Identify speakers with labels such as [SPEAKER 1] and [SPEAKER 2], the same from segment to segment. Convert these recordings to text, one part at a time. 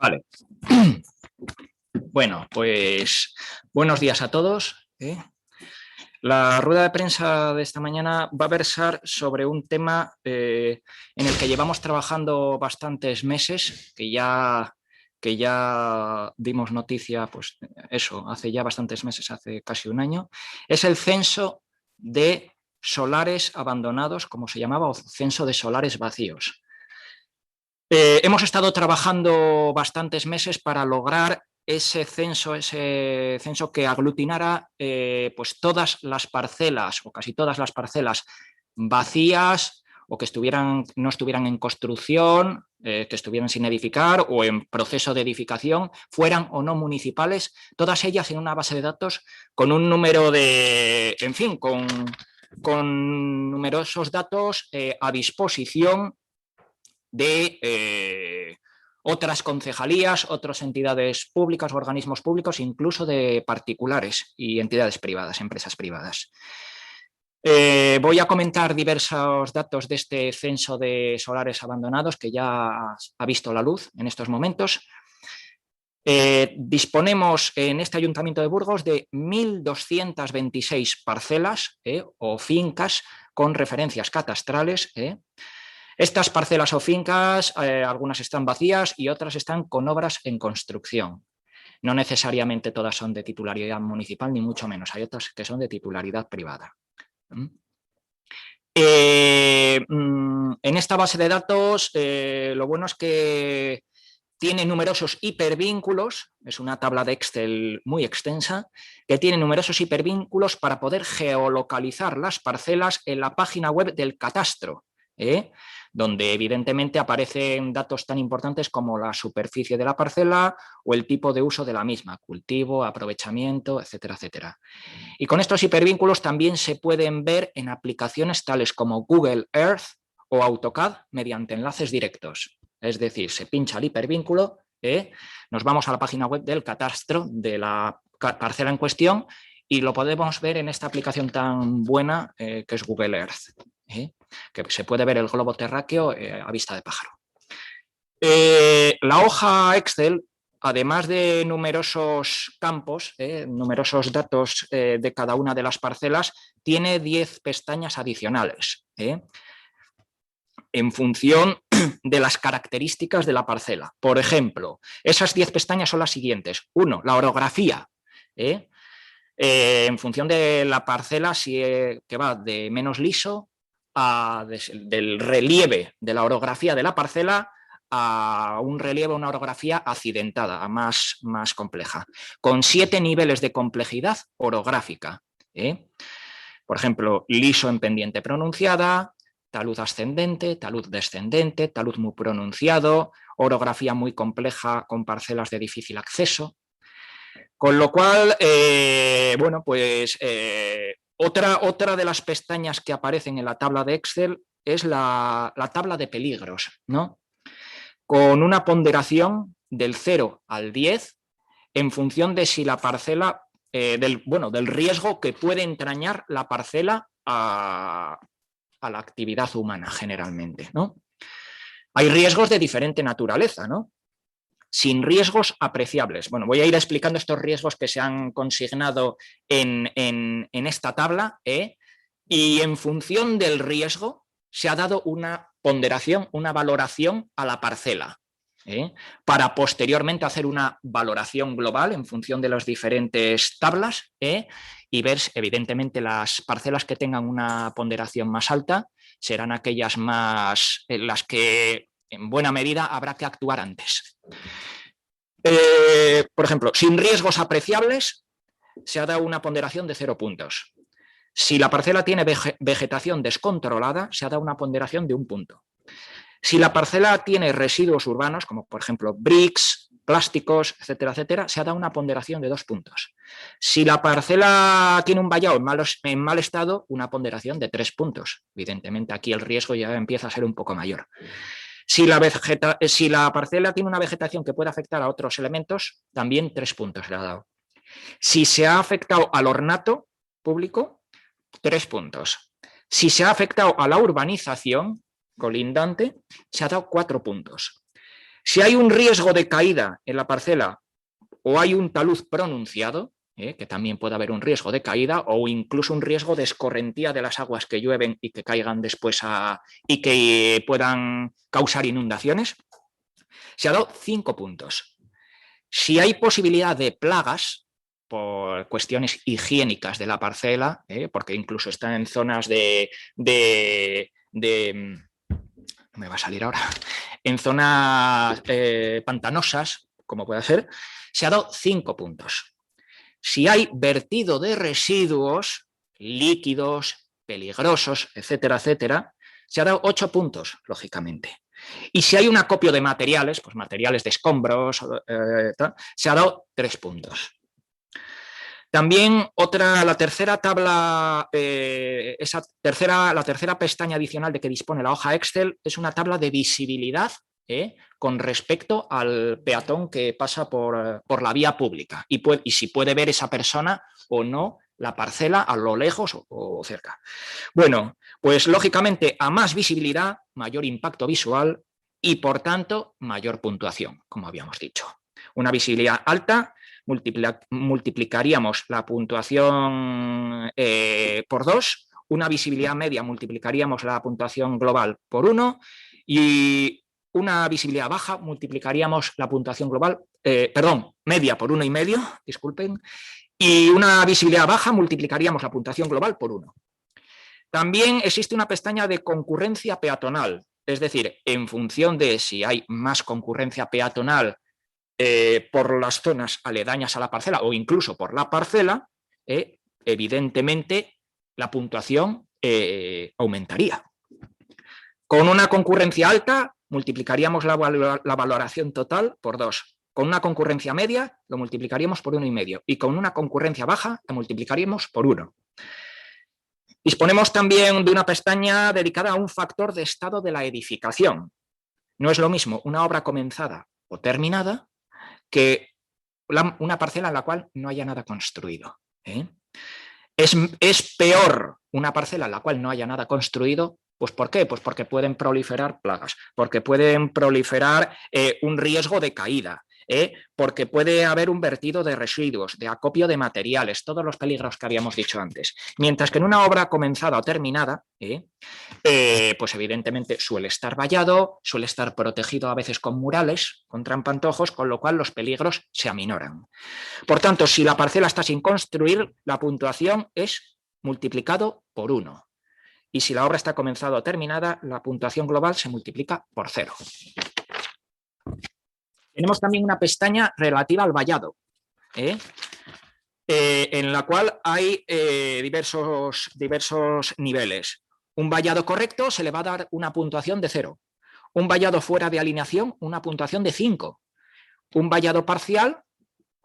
[SPEAKER 1] Vale. Bueno, pues buenos días a todos. La rueda de prensa de esta mañana va a versar sobre un tema en el que llevamos trabajando bastantes meses, que ya dimos noticia, pues eso, hace ya bastantes meses, hace casi un año. Es el censo de solares abandonados, como se llamaba, o censo de solares vacíos. Hemos estado trabajando bastantes meses para lograr ese censo que aglutinara pues todas las parcelas o casi todas las parcelas vacías o que no estuvieran en construcción, que estuvieran sin edificar o en proceso de edificación, fueran o no municipales, todas ellas en una base de datos con un número de, en fin, con numerosos datos a disposición de otras concejalías, otras entidades públicas, organismos públicos, incluso de particulares y entidades privadas, empresas privadas. Voy a comentar diversos datos de este censo de solares abandonados que ya ha visto la luz en estos momentos. Disponemos en este Ayuntamiento de Burgos de 1.226 parcelas o fincas con referencias catastrales. Estas parcelas o fincas, algunas están vacías y otras están con obras en construcción. No necesariamente todas son de titularidad municipal, ni mucho menos. Hay otras que son de titularidad privada. En esta base de datos, lo bueno es que tiene numerosos hipervínculos, es una tabla de Excel muy extensa, que tiene numerosos hipervínculos para poder geolocalizar las parcelas en la página web del catastro, donde evidentemente aparecen datos tan importantes como la superficie de la parcela o el tipo de uso de la misma, cultivo, aprovechamiento, etcétera, etcétera. Y con estos hipervínculos también se pueden ver en aplicaciones tales como Google Earth o AutoCAD mediante enlaces directos. Es decir, se pincha el hipervínculo, nos vamos a la página web del catastro de la parcela en cuestión y lo podemos ver en esta aplicación tan buena que es Google Earth, que se puede ver el globo terráqueo a vista de pájaro. La hoja Excel, además de numerosos campos, numerosos datos de cada una de las parcelas, tiene 10 pestañas adicionales, en función de las características de la parcela. Por ejemplo, esas 10 pestañas son las siguientes. 1, la orografía. En función de la parcela, que va de menos liso del relieve de la orografía de la parcela a un relieve, una orografía accidentada, más compleja, con 7 niveles de complejidad orográfica. Por ejemplo, liso en pendiente pronunciada, talud ascendente, talud descendente, talud muy pronunciado, orografía muy compleja con parcelas de difícil acceso. Con lo cual, bueno, pues otra de las pestañas que aparecen en la tabla de Excel es la tabla de peligros, ¿no? Con una ponderación del 0 al 10 en función de si la parcela, del riesgo que puede entrañar la parcela a la actividad humana generalmente, ¿no? Hay riesgos de diferente naturaleza, ¿no? Sin riesgos apreciables. Bueno, voy a ir explicando estos riesgos que se han consignado en esta tabla, y en función del riesgo se ha dado una ponderación, una valoración a la parcela, para posteriormente hacer una valoración global en función de las diferentes tablas, y ver, evidentemente, las parcelas que tengan una ponderación más alta serán aquellas más en las que en buena medida habrá que actuar antes. Por ejemplo, sin riesgos apreciables se ha dado una ponderación de 0 puntos. Si la parcela tiene vegetación descontrolada, se ha dado una ponderación de 1 punto. Si la parcela tiene residuos urbanos, como por ejemplo bricks, plásticos, etcétera, etcétera, se ha dado una ponderación de 2 puntos. Si la parcela tiene un vallado en mal estado, una ponderación de 3 puntos. Evidentemente aquí el riesgo ya empieza a ser un poco mayor. Si la parcela tiene una vegetación que puede afectar a otros elementos, también 3 puntos se le ha dado. Si se ha afectado al ornato público, 3 puntos. Si se ha afectado a la urbanización colindante, se ha dado 4 puntos. Si hay un riesgo de caída en la parcela o hay un talud pronunciado, que también puede haber un riesgo de caída o incluso un riesgo de escorrentía de las aguas que llueven y que caigan después y que puedan causar inundaciones, se ha dado 5 puntos. Si hay posibilidad de plagas por cuestiones higiénicas de la parcela, porque incluso está en zonas no me va a salir ahora, en zonas pantanosas, como puede ser, se ha dado 5 puntos. Si hay vertido de residuos líquidos, peligrosos, etcétera, etcétera, se ha dado 8 puntos, lógicamente. Y si hay un acopio de materiales, pues materiales de escombros, se ha dado 3 puntos. También la tercera tabla, la tercera pestaña adicional de que dispone la hoja Excel es una tabla de visibilidad con respecto al peatón que pasa por la vía pública y si puede ver esa persona o no la parcela a lo lejos o cerca. Bueno, pues lógicamente a más visibilidad, mayor impacto visual y por tanto mayor puntuación, como habíamos dicho. Una visibilidad alta, multiplicaríamos la puntuación por 2, una visibilidad media multiplicaríamos la puntuación global por 1 y una visibilidad baja multiplicaríamos la puntuación global, media por 1,5, disculpen, y una visibilidad baja multiplicaríamos la puntuación global por 1. También existe una pestaña de concurrencia peatonal, es decir, en función de si hay más concurrencia peatonal por las zonas aledañas a la parcela o incluso por la parcela, evidentemente la puntuación aumentaría. Con una concurrencia alta multiplicaríamos la valoración total por 2. Con una concurrencia media lo multiplicaríamos por 1,5 y con una concurrencia baja lo multiplicaríamos por 1. Disponemos también de una pestaña dedicada a un factor de estado de la edificación. No es lo mismo una obra comenzada o terminada que una parcela en la cual no haya nada construido. Es peor una parcela en la cual no haya nada construido. Pues ¿por qué? Pues porque pueden proliferar plagas, porque pueden proliferar un riesgo de caída, porque puede haber un vertido de residuos, de acopio de materiales, todos los peligros que habíamos dicho antes. Mientras que en una obra comenzada o terminada, pues evidentemente suele estar vallado, suele estar protegido a veces con murales, con trampantojos, con lo cual los peligros se aminoran. Por tanto, si la parcela está sin construir, la puntuación es multiplicado por 1. Y si la obra está comenzada o terminada, la puntuación global se multiplica por 0. Tenemos también una pestaña relativa al vallado, en la cual hay diversos niveles. Un vallado correcto se le va a dar una puntuación de 0. Un vallado fuera de alineación, una puntuación de 5. Un vallado parcial,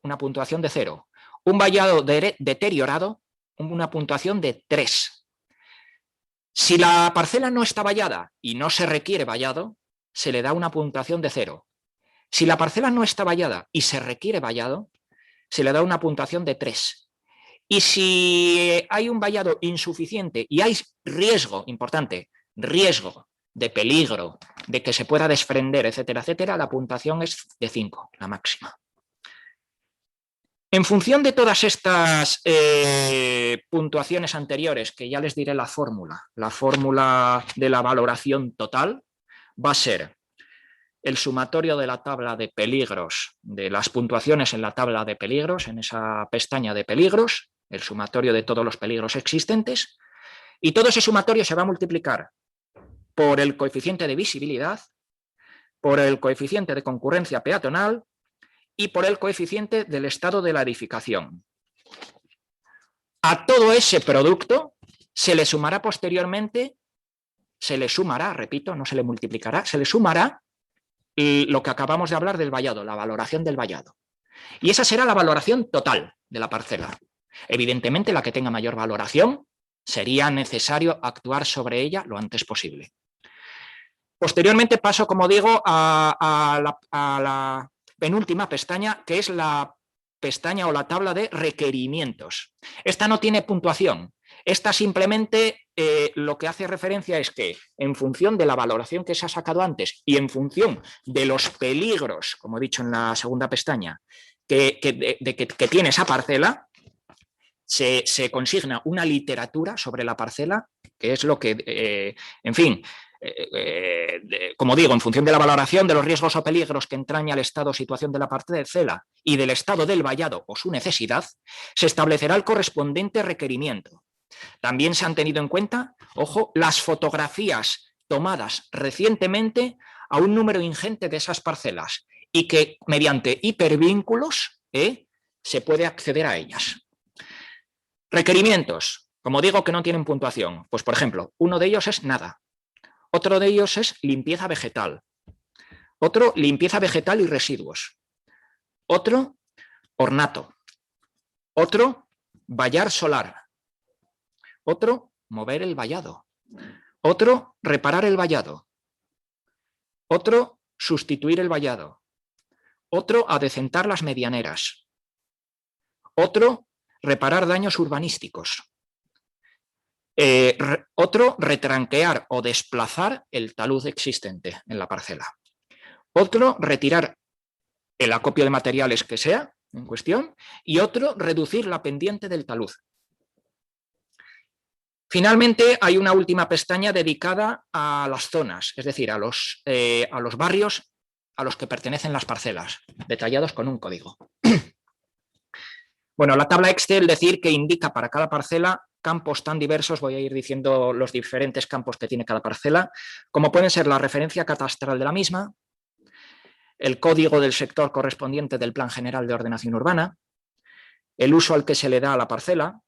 [SPEAKER 1] una puntuación de 0. Un vallado deteriorado, una puntuación de 3. Si la parcela no está vallada y no se requiere vallado, se le da una puntuación de 0. Si la parcela no está vallada y se requiere vallado, se le da una puntuación de 3. Y si hay un vallado insuficiente y hay riesgo, importante, riesgo de peligro, de que se pueda desprender, etcétera, etcétera, la puntuación es de 5, la máxima. En función de todas estas puntuaciones anteriores, que ya les diré la fórmula de la valoración total va a ser el sumatorio de la tabla de peligros, de las puntuaciones en la tabla de peligros, en esa pestaña de peligros, el sumatorio de todos los peligros existentes, y todo ese sumatorio se va a multiplicar por el coeficiente de visibilidad, por el coeficiente de concurrencia peatonal y por el coeficiente del estado de la edificación. A todo ese producto se le sumará posteriormente, repito, no se le multiplicará, se le sumará lo que acabamos de hablar del vallado, la valoración del vallado. Y esa será la valoración total de la parcela. Evidentemente, la que tenga mayor valoración, sería necesario actuar sobre ella lo antes posible. Posteriormente paso, como digo, a la penúltima pestaña, que es la pestaña o la tabla de requerimientos. Esta no tiene puntuación, Esta simplemente lo que hace referencia es que en función de la valoración que se ha sacado antes y en función de los peligros, como he dicho en la segunda pestaña, que tiene esa parcela, se consigna una literatura sobre la parcela, que es lo que, en fin, como digo, en función de la valoración de los riesgos o peligros que entraña el estado o situación de la parcela y del estado del vallado o su necesidad, se establecerá el correspondiente requerimiento. También se han tenido en cuenta, ojo, las fotografías tomadas recientemente a un número ingente de esas parcelas y que mediante hipervínculos se puede acceder a ellas. Requerimientos, como digo, que no tienen puntuación. Pues, por ejemplo, uno de ellos es nada. Otro de ellos es limpieza vegetal. Otro, limpieza vegetal y residuos. Otro, ornato. Otro, vallar solar. Otro, mover el vallado. Otro, reparar el vallado. Otro, sustituir el vallado. Otro, adecentar las medianeras. Otro, reparar daños urbanísticos. Otro, retranquear o desplazar el talud existente en la parcela. Otro, retirar el acopio de materiales que sea en cuestión. Y otro, reducir la pendiente del talud. Finalmente, hay una última pestaña dedicada a las zonas, es decir, a los barrios a los que pertenecen las parcelas, detallados con un código. Bueno, la tabla Excel, decir que indica para cada parcela campos tan diversos, voy a ir diciendo los diferentes campos que tiene cada parcela, como pueden ser la referencia catastral de la misma, el código del sector correspondiente del Plan General de Ordenación Urbana, el uso al que se le da a la parcela,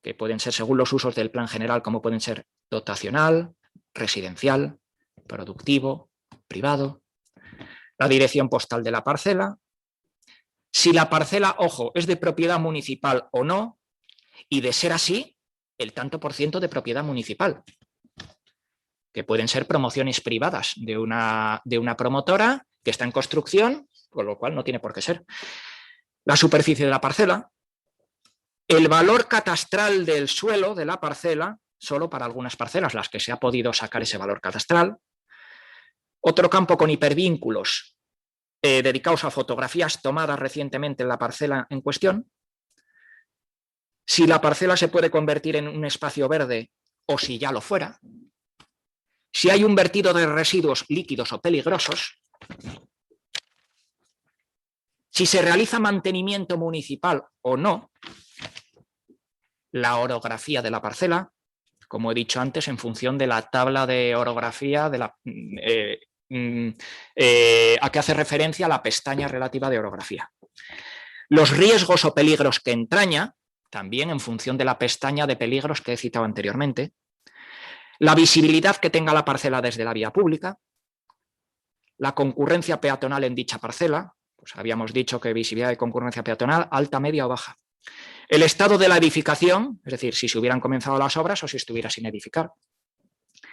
[SPEAKER 1] que pueden ser según los usos del Plan General, como pueden ser dotacional, residencial, productivo, privado, la dirección postal de la parcela, si la parcela, ojo, es de propiedad municipal o no, y de ser así, el tanto por ciento de propiedad municipal, que pueden ser promociones privadas de una promotora que está en construcción, con lo cual no tiene por qué ser. La superficie de la parcela, el valor catastral del suelo de la parcela, solo para algunas parcelas las que se ha podido sacar ese valor catastral. Otro campo con hipervínculos dedicados a fotografías tomadas recientemente en la parcela en cuestión. Si la parcela se puede convertir en un espacio verde o si ya lo fuera. Si hay un vertido de residuos líquidos o peligrosos. Si se realiza mantenimiento municipal o no. La orografía de la parcela, como he dicho antes, en función de la tabla de orografía de la, a que hace referencia la pestaña relativa de orografía. Los riesgos o peligros que entraña, también en función de la pestaña de peligros que he citado anteriormente. La visibilidad que tenga la parcela desde la vía pública. La concurrencia peatonal en dicha parcela, pues habíamos dicho que visibilidad de concurrencia peatonal, alta, media o baja. El estado de la edificación, es decir, si se hubieran comenzado las obras o si estuviera sin edificar.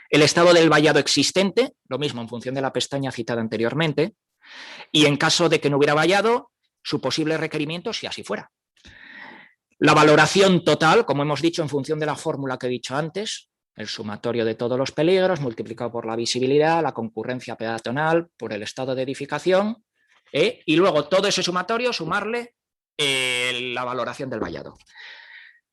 [SPEAKER 1] El estado del vallado existente, lo mismo en función de la pestaña citada anteriormente. Y en caso de que no hubiera vallado, su posible requerimiento si así fuera. La valoración total, como hemos dicho, en función de la fórmula que he dicho antes, el sumatorio de todos los peligros multiplicado por la visibilidad, la concurrencia peatonal, por el estado de edificación, y luego todo ese sumatorio sumarle la valoración del vallado.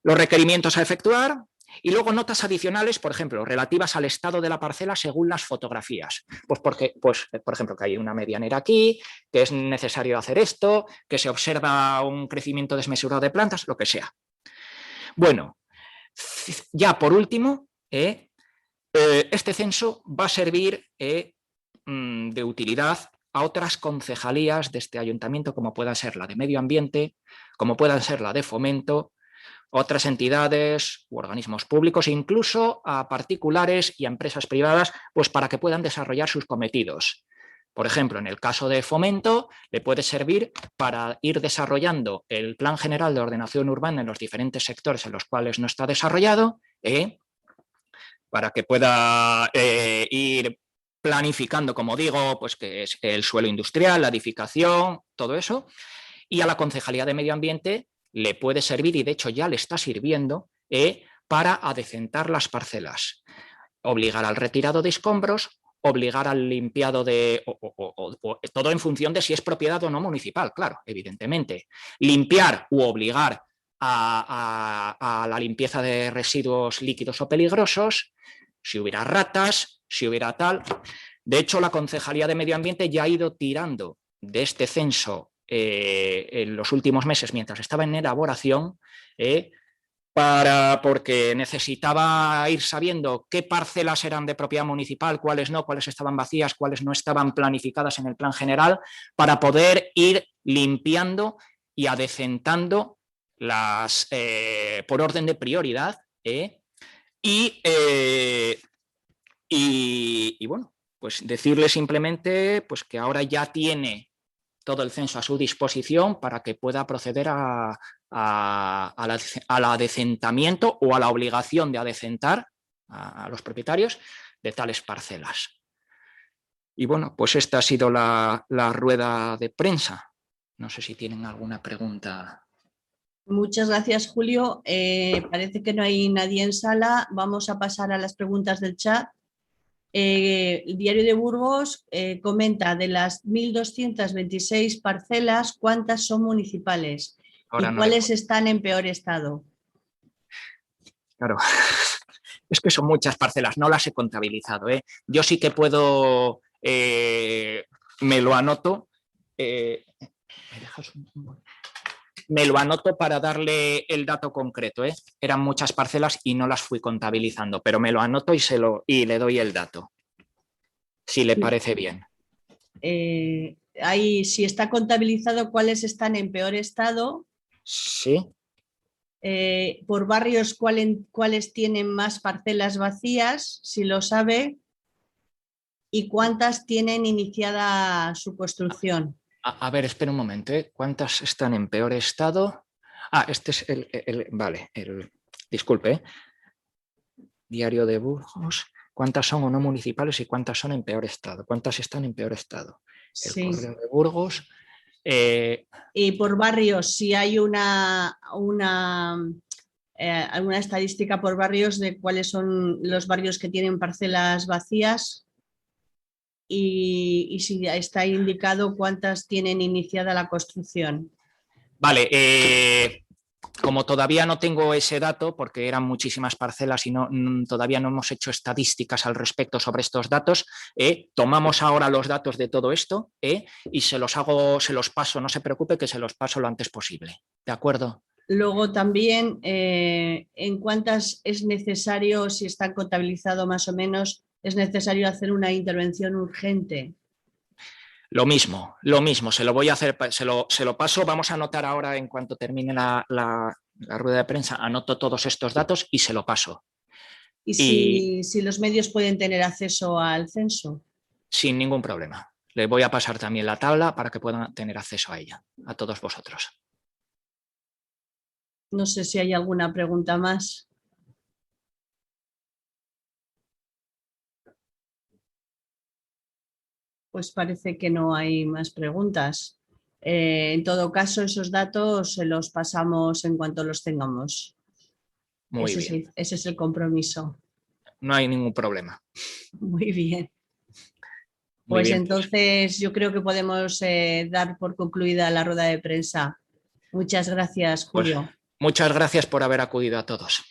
[SPEAKER 1] Los requerimientos a efectuar y luego notas adicionales, por ejemplo, relativas al estado de la parcela según las fotografías. Pues porque, por ejemplo, que hay una medianera aquí, que es necesario hacer esto, que se observa un crecimiento desmesurado de plantas, lo que sea. Bueno, ya por último, este censo va a servir de utilidad a otras concejalías de este ayuntamiento, como pueda ser la de Medio Ambiente, como pueda ser la de Fomento, otras entidades u organismos públicos, incluso a particulares y a empresas privadas, pues para que puedan desarrollar sus cometidos. Por ejemplo, en el caso de Fomento, le puede servir para ir desarrollando el Plan General de Ordenación Urbana en los diferentes sectores en los cuales no está desarrollado, para que pueda ir planificando, como digo, pues que es el suelo industrial, la edificación, todo eso. Y a la Concejalía de Medio Ambiente le puede servir, y de hecho ya le está sirviendo, para adecentar las parcelas. Obligar al retirado de escombros, obligar al limpiado todo en función de si es propiedad o no municipal, claro, evidentemente. Limpiar u obligar a la limpieza de residuos líquidos o peligrosos, si hubiera ratas, si hubiera tal. De hecho, la Concejalía de Medio Ambiente ya ha ido tirando de este censo en los últimos meses, mientras estaba en elaboración, porque necesitaba ir sabiendo qué parcelas eran de propiedad municipal, cuáles no, cuáles estaban vacías, cuáles no estaban planificadas en el plan general, para poder ir limpiando y adecentando por orden de prioridad. Y bueno, pues decirle simplemente pues, que ahora ya tiene todo el censo a su disposición para que pueda proceder al adecentamiento o a la obligación de adecentar a los propietarios de tales parcelas. Y bueno, pues esta ha sido la rueda de prensa. No sé si tienen alguna pregunta.
[SPEAKER 2] Muchas gracias, Julio. Parece que no hay nadie en sala. Vamos a pasar a las preguntas del chat. El Diario de Burgos comenta de las 1.226 parcelas, ¿cuántas son municipales?
[SPEAKER 1] Ahora
[SPEAKER 2] ¿Y cuáles están en peor estado?
[SPEAKER 1] Claro, es que son muchas parcelas, no las he contabilizado. Yo sí que puedo, me lo anoto. Me lo anoto para darle el dato concreto. Eran muchas parcelas y no las fui contabilizando, pero me lo anoto y le doy el dato, si le parece bien.
[SPEAKER 2] Si está contabilizado cuáles están en peor estado.
[SPEAKER 1] Sí.
[SPEAKER 2] Por barrios, cuáles tienen más parcelas vacías, si lo sabe, y cuántas tienen iniciada su construcción.
[SPEAKER 1] A ver, espera un momento. ¿Cuántas están en peor estado? Este es vale, disculpe. Diario de Burgos. ¿Cuántas son o no municipales y cuántas son en peor estado? ¿Cuántas están en peor estado? El Correo de Burgos.
[SPEAKER 2] Y por barrios, si hay alguna estadística por barrios de cuáles son los barrios que tienen parcelas vacías y si está indicado cuántas tienen iniciada la construcción.
[SPEAKER 1] Vale, como todavía no tengo ese dato, porque eran muchísimas parcelas y todavía no hemos hecho estadísticas al respecto sobre estos datos, tomamos ahora los datos de todo esto y se los paso, no se preocupe que se los paso lo antes posible. ¿De acuerdo?
[SPEAKER 2] Luego también, en cuántas es necesario, si están contabilizado más o menos, es necesario hacer una intervención urgente.
[SPEAKER 1] Lo mismo, se lo voy a hacer, se lo paso, vamos a anotar ahora en cuanto termine la rueda de prensa, anoto todos estos datos y se lo paso.
[SPEAKER 2] ¿Y si los medios pueden tener acceso al censo?
[SPEAKER 1] Sin ningún problema. Les voy a pasar también la tabla para que puedan tener acceso a ella, a todos vosotros.
[SPEAKER 2] No sé si hay alguna pregunta más. Pues parece que no hay más preguntas. En todo caso, esos datos se los pasamos en cuanto los tengamos.
[SPEAKER 1] Muy bien.
[SPEAKER 2] Ese es el compromiso.
[SPEAKER 1] No hay ningún problema.
[SPEAKER 2] Muy bien.
[SPEAKER 1] Muy
[SPEAKER 2] pues
[SPEAKER 1] bien,
[SPEAKER 2] entonces yo creo que podemos dar por concluida la rueda de prensa. Muchas gracias, Julio.
[SPEAKER 1] Pues, muchas gracias por haber acudido a todos.